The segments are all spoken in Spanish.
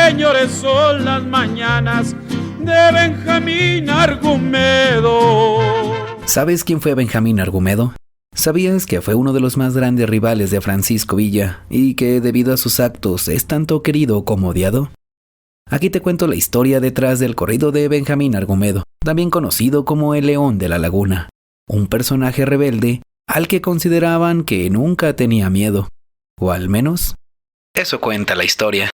señores, son las mañanas de Benjamín Argumedo. ¿Sabes quién fue Benjamín Argumedo? ¿Sabías que fue uno de los más grandes rivales de Francisco Villa y que debido a sus actos es tanto querido como odiado? Aquí te cuento la historia detrás del corrido de Benjamín Argumedo, también conocido como el León de la Laguna, un personaje rebelde al que consideraban que nunca tenía miedo, o al menos eso cuenta la historia.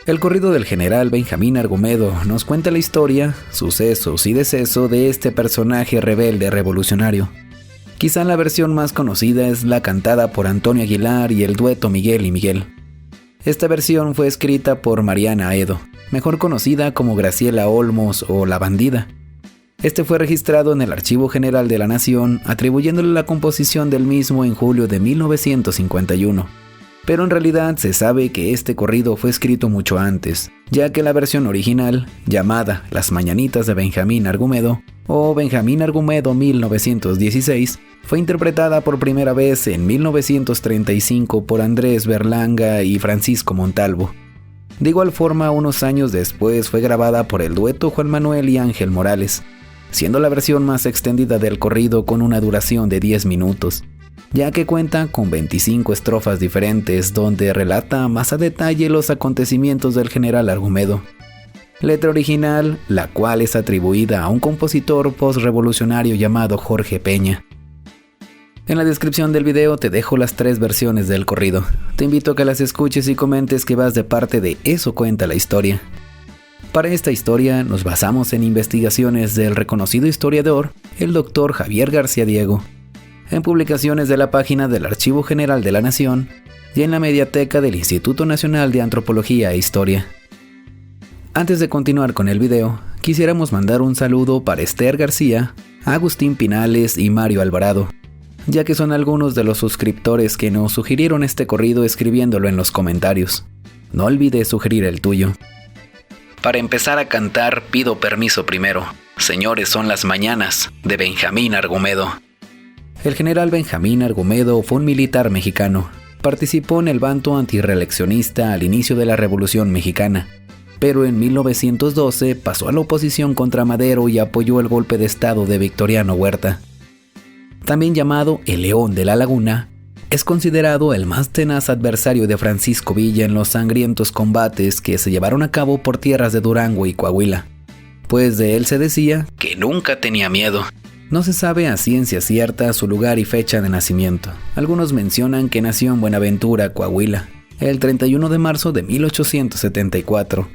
El corrido del general Benjamín Argumedo nos cuenta la historia, sucesos y deceso de este personaje rebelde revolucionario. Quizá la versión más conocida es la cantada por Antonio Aguilar y el dueto Miguel y Miguel. Esta versión fue escrita por Mariana Aedo, mejor conocida como Graciela Olmos o La Bandida. Este fue registrado en el Archivo General de la Nación, atribuyéndole la composición del mismo en julio de 1951. Pero en realidad se sabe que este corrido fue escrito mucho antes, ya que la versión original, llamada Las Mañanitas de Benjamín Argumedo, o Benjamín Argumedo 1916, fue interpretada por primera vez en 1935 por Andrés Berlanga y Francisco Montalvo. De igual forma, unos años después fue grabada por el dueto Juan Manuel y Ángel Morales, siendo la versión más extendida del corrido con una duración de 10 minutos. Ya que cuenta con 25 estrofas diferentes donde relata más a detalle los acontecimientos del general Argumedo. Letra original, la cual es atribuida a un compositor postrevolucionario llamado Jorge Peña. En la descripción del video te dejo las 3 versiones del corrido. Te invito a que las escuches y comentes que vas de parte de Eso Cuenta la Historia. Para esta historia nos basamos en investigaciones del reconocido historiador, el Dr. Javier García Diego, en publicaciones de la página del Archivo General de la Nación y en la mediateca del Instituto Nacional de Antropología e Historia. Antes de continuar con el video, quisiéramos mandar un saludo para Esther García, Agustín Pinales y Mario Alvarado, ya que son algunos de los suscriptores que nos sugirieron este corrido escribiéndolo en los comentarios. No olvides sugerir el tuyo. Para empezar a cantar pido permiso primero. Señores, son las mañanas de Benjamín Argumedo. El general Benjamín Argumedo fue un militar mexicano. Participó en el bando antirreeleccionista al inicio de la Revolución Mexicana, pero en 1912 pasó a la oposición contra Madero y apoyó el golpe de estado de Victoriano Huerta. También llamado el León de la Laguna, es considerado el más tenaz adversario de Francisco Villa en los sangrientos combates que se llevaron a cabo por tierras de Durango y Coahuila, pues de él se decía que nunca tenía miedo. No se sabe a ciencia cierta su lugar y fecha de nacimiento. Algunos mencionan que nació en Buenaventura, Coahuila, el 31 de marzo de 1874.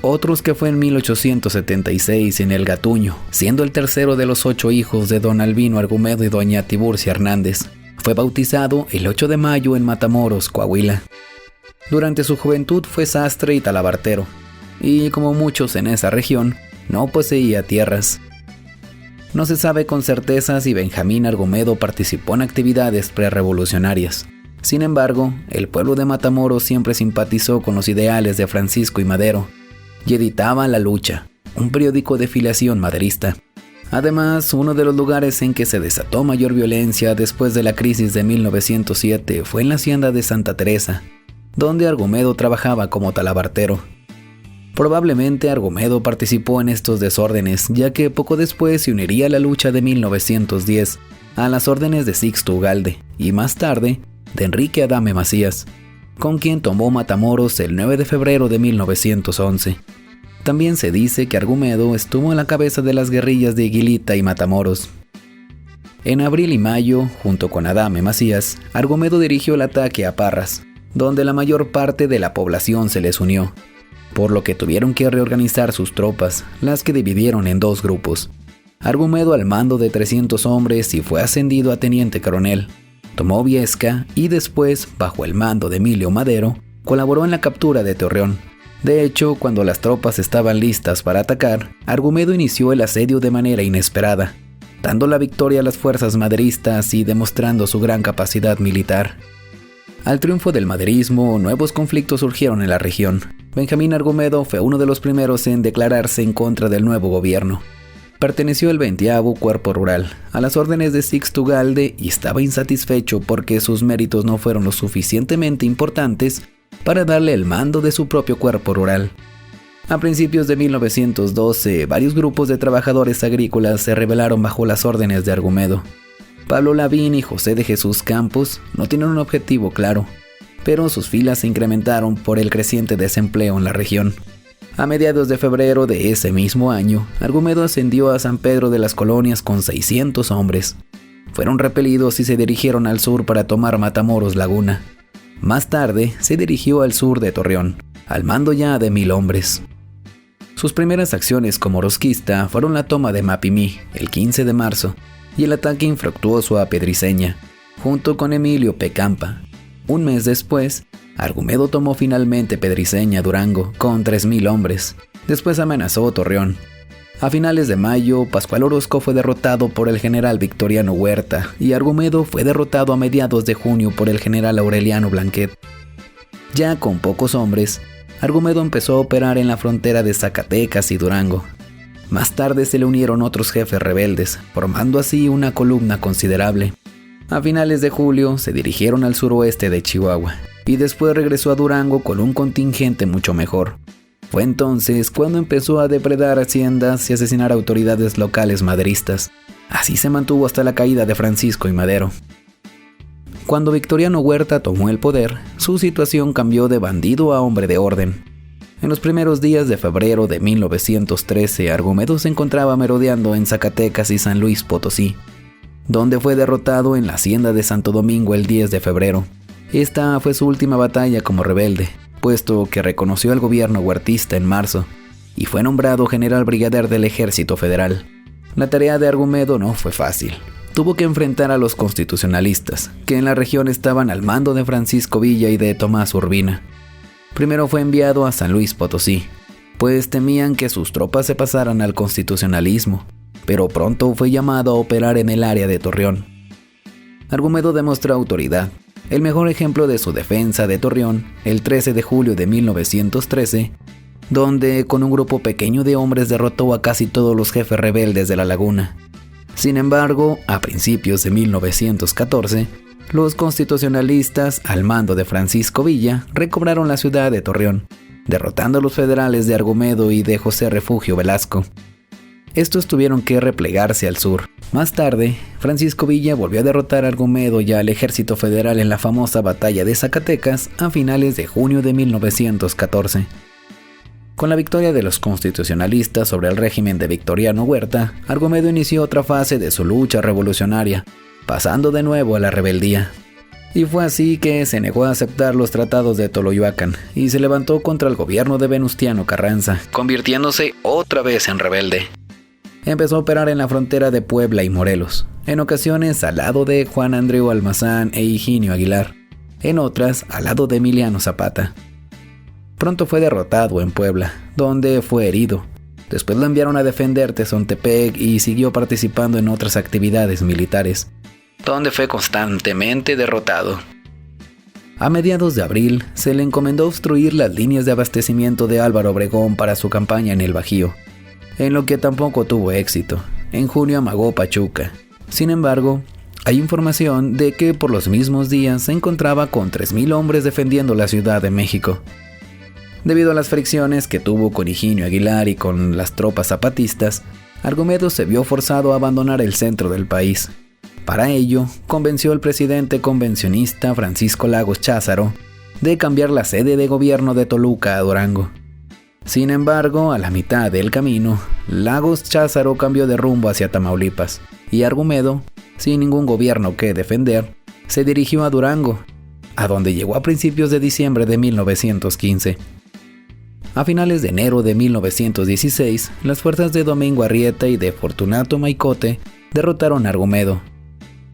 Otros que fue en 1876 en El Gatuño, siendo el tercero de los 8 hijos de don Albino Argumedo y doña Tiburcia Hernández. Fue bautizado el 8 de mayo en Matamoros, Coahuila. Durante su juventud fue sastre y talabartero, y como muchos en esa región, no poseía tierras. No se sabe con certeza si Benjamín Argumedo participó en actividades prerevolucionarias. Sin embargo, el pueblo de Matamoros siempre simpatizó con los ideales de Francisco y Madero y editaba La Lucha, un periódico de filiación maderista. Además, uno de los lugares en que se desató mayor violencia después de la crisis de 1907 fue en la hacienda de Santa Teresa, donde Argumedo trabajaba como talabartero. Probablemente Argumedo participó en estos desórdenes, ya que poco después se uniría a la lucha de 1910 a las órdenes de Sixto Ugalde y más tarde de Enrique Adame Macías, con quien tomó Matamoros el 9 de febrero de 1911. También se dice que Argumedo estuvo a la cabeza de las guerrillas de Iguilita y Matamoros. En abril y mayo, junto con Adame Macías, Argumedo dirigió el ataque a Parras, donde la mayor parte de la población se les unió, por lo que tuvieron que reorganizar sus tropas, las que dividieron en 2 grupos. Argumedo al mando de 300 hombres y fue ascendido a teniente coronel. Tomó Viesca y después, bajo el mando de Emilio Madero, colaboró en la captura de Torreón. De hecho, cuando las tropas estaban listas para atacar, Argumedo inició el asedio de manera inesperada, dando la victoria a las fuerzas maderistas y demostrando su gran capacidad militar. Al triunfo del maderismo, nuevos conflictos surgieron en la región. Benjamín Argumedo fue uno de los primeros en declararse en contra del nuevo gobierno. Perteneció al 20º Cuerpo Rural, a las órdenes de Sixto Ugalde, y estaba insatisfecho porque sus méritos no fueron lo suficientemente importantes para darle el mando de su propio cuerpo rural. A principios de 1912, varios grupos de trabajadores agrícolas se rebelaron bajo las órdenes de Argumedo. Pablo Lavín y José de Jesús Campos no tienen un objetivo claro, pero sus filas se incrementaron por el creciente desempleo en la región. A mediados de febrero de ese mismo año, Argumedo ascendió a San Pedro de las Colonias con 600 hombres. Fueron repelidos y se dirigieron al sur para tomar Matamoros Laguna. Más tarde, se dirigió al sur de Torreón, al mando ya de 1000 hombres. Sus primeras acciones como rosquista fueron la toma de Mapimí, el 15 de marzo, y el ataque infructuoso a Pedriceña, junto con Emilio P. Campa. Un mes después, Argumedo tomó finalmente Pedriceña, Durango, con 3000 hombres. Después amenazó Torreón. A finales de mayo, Pascual Orozco fue derrotado por el general Victoriano Huerta y Argumedo fue derrotado a mediados de junio por el general Aureliano Blanquet. Ya con pocos hombres, Argumedo empezó a operar en la frontera de Zacatecas y Durango. Más tarde se le unieron otros jefes rebeldes, formando así una columna considerable. A finales de julio se dirigieron al suroeste de Chihuahua y después regresó a Durango con un contingente mucho mejor. Fue entonces cuando empezó a depredar haciendas y asesinar autoridades locales maderistas. Así se mantuvo hasta la caída de Francisco I. Madero. Cuando Victoriano Huerta tomó el poder, su situación cambió de bandido a hombre de orden. En los primeros días de febrero de 1913, Argumedo se encontraba merodeando en Zacatecas y San Luis Potosí, donde fue derrotado en la hacienda de Santo Domingo el 10 de febrero. Esta fue su última batalla como rebelde, puesto que reconoció al gobierno huertista en marzo y fue nombrado general brigadier del Ejército Federal. La tarea de Argumedo no fue fácil. Tuvo que enfrentar a los constitucionalistas, que en la región estaban al mando de Francisco Villa y de Tomás Urbina. Primero fue enviado a San Luis Potosí, pues temían que sus tropas se pasaran al constitucionalismo, pero pronto fue llamado a operar en el área de Torreón. Argumedo demostró autoridad. El mejor ejemplo de su defensa de Torreón, el 13 de julio de 1913, donde con un grupo pequeño de hombres derrotó a casi todos los jefes rebeldes de la laguna. Sin embargo, a principios de 1914, los constitucionalistas, al mando de Francisco Villa, recobraron la ciudad de Torreón, derrotando a los federales de Argumedo y de José Refugio Velasco. Estos tuvieron que replegarse al sur. Más tarde, Francisco Villa volvió a derrotar a Argumedo y al ejército federal en la famosa batalla de Zacatecas a finales de junio de 1914. Con la victoria de los constitucionalistas sobre el régimen de Victoriano Huerta, Argumedo inició otra fase de su lucha revolucionaria, pasando de nuevo a la rebeldía. Y fue así que se negó a aceptar los tratados de Toloyoacán y se levantó contra el gobierno de Venustiano Carranza, convirtiéndose otra vez en rebelde. Empezó a operar en la frontera de Puebla y Morelos, en ocasiones al lado de Juan Andreu Almazán e Higinio Aguilar, en otras al lado de Emiliano Zapata. Pronto fue derrotado en Puebla, donde fue herido. Después lo enviaron a defender Tezontepec y siguió participando en otras actividades militares, donde fue constantemente derrotado. A mediados de abril, se le encomendó obstruir las líneas de abastecimiento de Álvaro Obregón para su campaña en el Bajío, en lo que tampoco tuvo éxito. En junio amagó Pachuca. Sin embargo, hay información de que por los mismos días se encontraba con 3000 hombres defendiendo la Ciudad de México. Debido a las fricciones que tuvo con Higinio Aguilar y con las tropas zapatistas, Argumedo se vio forzado a abandonar el centro del país. Para ello, convenció al presidente convencionista Francisco Lagos Cházaro de cambiar la sede de gobierno de Toluca a Durango. Sin embargo, a la mitad del camino, Lagos Cházaro cambió de rumbo hacia Tamaulipas y Argumedo, sin ningún gobierno que defender, se dirigió a Durango, a donde llegó a principios de diciembre de 1915. A finales de enero de 1916, las fuerzas de Domingo Arrieta y de Fortunato Maicote derrotaron a Argumedo,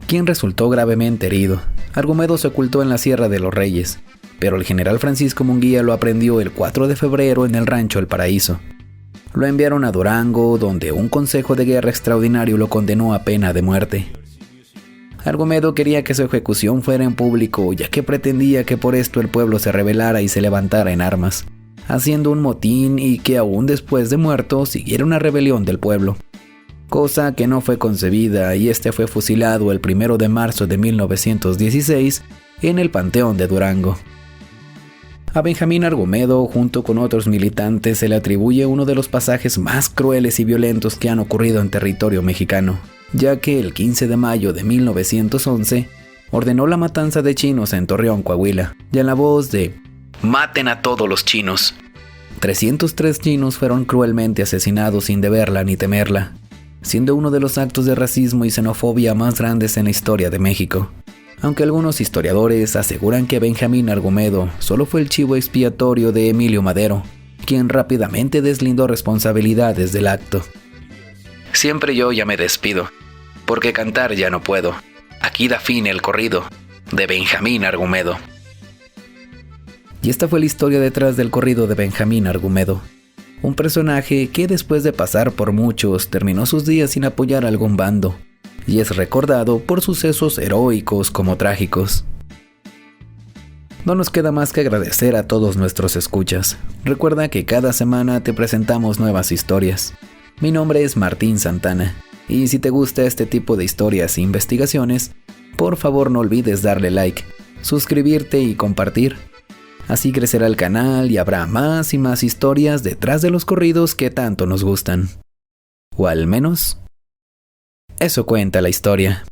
quien resultó gravemente herido. Argumedo se ocultó en la Sierra de los Reyes, pero el general Francisco Munguía lo aprendió el 4 de febrero en el rancho El Paraíso. Lo enviaron a Durango, donde un consejo de guerra extraordinario lo condenó a pena de muerte. Argumedo quería que su ejecución fuera en público, ya que pretendía que por esto el pueblo se rebelara y se levantara en armas, haciendo un motín y que aún después de muerto siguiera una rebelión del pueblo. Cosa que no fue concebida y este fue fusilado el 1 de marzo de 1916 en el Panteón de Durango. A Benjamín Argumedo, junto con otros militantes, se le atribuye uno de los pasajes más crueles y violentos que han ocurrido en territorio mexicano, ya que el 15 de mayo de 1911 ordenó la matanza de chinos en Torreón, Coahuila, y en la voz de «Maten a todos los chinos». 303 chinos fueron cruelmente asesinados sin deberla ni temerla, siendo uno de los actos de racismo y xenofobia más grandes en la historia de México. Aunque algunos historiadores aseguran que Benjamín Argumedo solo fue el chivo expiatorio de Emilio Madero, quien rápidamente deslindó responsabilidades del acto. Siempre yo ya me despido, porque cantar ya no puedo. Aquí da fin el corrido de Benjamín Argumedo. Y esta fue la historia detrás del corrido de Benjamín Argumedo, un personaje que después de pasar por muchos terminó sus días sin apoyar a algún bando, y es recordado por sucesos heroicos como trágicos. No nos queda más que agradecer a todos nuestros escuchas. Recuerda que cada semana te presentamos nuevas historias. Mi nombre es Martín Santana, y si te gusta este tipo de historias e investigaciones, por favor no olvides darle like, suscribirte y compartir. Así crecerá el canal y habrá más y más historias detrás de los corridos que tanto nos gustan. O al menos, eso cuenta la historia.